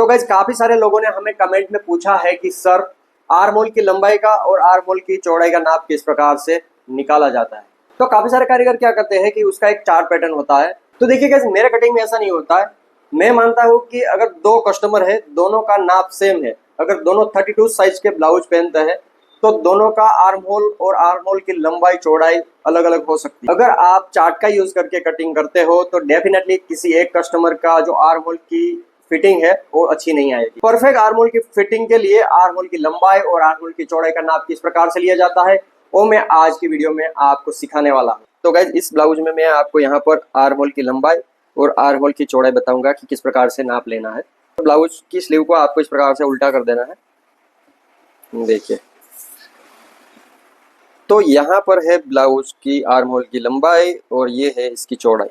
तो गाइस काफी सारे लोगों ने हमें कमेंट में पूछा है कि सर आर्म होल की लंबाई का और आर्म होल की चौड़ाई का नाप किस प्रकार से निकाला जाता है। तो काफी सारे कारीगर क्या करते हैं कि उसका एक चार्ट पैटर्न होता है। तो देखिए गाइस मेरे कटिंग में ऐसा नहीं होता है। मैं मानता हूँ कि अगर दो कस्टमर है, दोनों का नाप सेम है, अगर दोनों 32 साइज के ब्लाउज पहनते हैं तो दोनों का आर्म होल और आर्म होल की लंबाई चौड़ाई अलग अलग हो सकती है। अगर आप चार्ट का यूज करके कटिंग करते हो तो डेफिनेटली किसी एक कस्टमर का जो आर्म होल की फिटिंग है वो अच्छी नहीं आएगी। परफेक्ट आर्म होल की फिटिंग के लिए आर्म होल की लंबाई और आर्म होल की चौड़ाई का नाप किस प्रकार से लिया जाता है वो मैं आज की वीडियो में आपको सिखाने वाला हूँ। तो गाइज इस ब्लाउज में मैं आपको यहाँ पर आर्म होल की लंबाई और आर्म होल की चौड़ाई बताऊंगा कि किस प्रकार से नाप लेना है। तो ब्लाउज की स्लीव को आपको इस प्रकार से उल्टा कर देना है। देखिए तो यहाँ पर है ब्लाउज की आर्म होल की लंबाई और ये है इसकी चौड़ाई।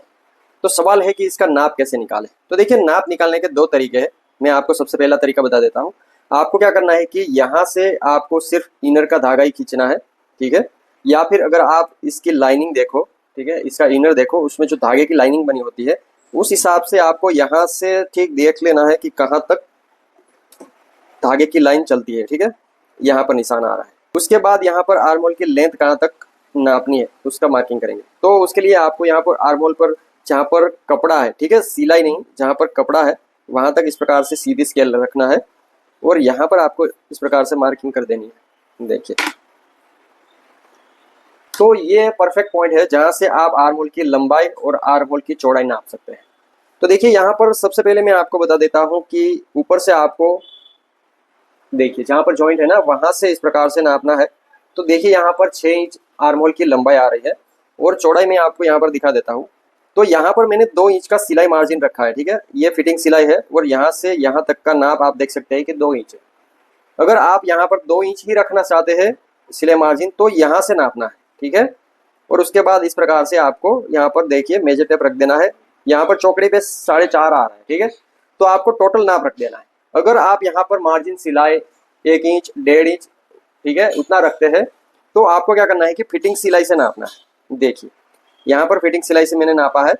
तो सवाल है कि इसका नाप कैसे निकालें। तो देखिए नाप निकालने के दो तरीके हैं। मैं आपको सबसे पहला तरीका बता देता हूँ। आपको क्या करना है कि यहाँ से आपको सिर्फ इनर का धागा ही खींचना है, ठीक है। या फिर अगर आप इसकी लाइनिंग देखो, ठीक है, इसका इनर देखो, उसमें जो धागे की लाइनिंग बनी होती है उस हिसाब से आपको यहाँ से ठीक देख लेना है कि कहाँ तक धागे की लाइन चलती है, ठीक है। यहाँ पर निशान आ रहा है। उसके बाद यहाँ पर आर्म होल की लेंथ कहाँ तक नापनी है उसका मार्किंग करेंगे। तो उसके लिए आपको यहाँ पर आर्म होल पर जहाँ पर कपड़ा है, ठीक है, सिलाई नहीं, जहाँ पर कपड़ा है वहां तक इस प्रकार से सीधी स्केल रखना है और यहाँ पर आपको इस प्रकार से मार्किंग कर देनी है। देखिए तो ये परफेक्ट पॉइंट है जहां से आप आर्म होल की लंबाई और आर्म होल की चौड़ाई नाप सकते हैं। तो देखिए यहाँ पर सबसे पहले मैं आपको बता देता हूँ कि ऊपर से आपको देखिए जहाँ पर जॉइंट है ना वहां से इस प्रकार से नापना है। तो देखिए यहाँ पर 6 इंच आर्म होल की लंबाई आ रही है और चौड़ाई मैं आपको यहाँ पर दिखा देता हूँ। तो यहाँ पर मैंने 2 इंच का सिलाई मार्जिन रखा है, ठीक है, ये फिटिंग सिलाई है और यहाँ से यहाँ तक का नाप आप देख सकते हैं कि 2 इंच है। अगर आप यहाँ पर 2 इंच ही रखना चाहते हैं सिलाई मार्जिन तो यहाँ से नापना है, ठीक है। और उसके बाद इस प्रकार से आपको यहाँ पर देखिए मेजर टेप रख देना है। यहाँ पर चौकड़ी पे 4.5 आ रहा है, ठीक है। तो आपको टोटल नाप रख देना है। अगर आप यहाँ पर मार्जिन सिलाई 1 इंच 1.5 इंच, ठीक है, उतना रखते हैं तो आपको क्या करना है कि फिटिंग सिलाई से नापना है। देखिए यहाँ पर फिटिंग सिलाई से मैंने नापा है।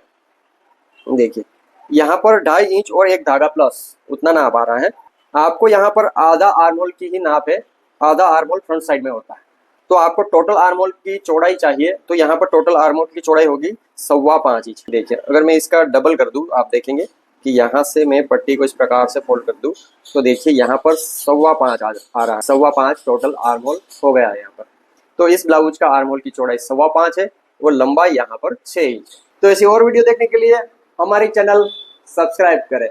देखिए यहाँ पर 2.5 इंच और एक धागा प्लस उतना नाप आ रहा है। आपको यहाँ पर आधा आर्म होल की ही नाप है, आधा आर्म होल फ्रंट साइड में होता है। तो आपको टोटल आर्म होल की चौड़ाई चाहिए तो यहाँ पर टोटल आर्म होल की चौड़ाई होगी 5.25 इंच। देखिए अगर मैं इसका डबल कर दूं आप देखेंगे कि यहाँ से मैं पट्टी को इस प्रकार से फोल्ड कर दूं तो देखिए यहाँ पर 5.25 आ रहा है। 5.25 टोटल आर्म होल हो गया है यहाँ पर। तो इस ब्लाउज का आर्म होल की चौड़ाई 5.25 है और लंबाई यहाँ पर 6 इंच। तो ऐसी और वीडियो देखने के लिए हमारी चैनल सब्सक्राइब करें।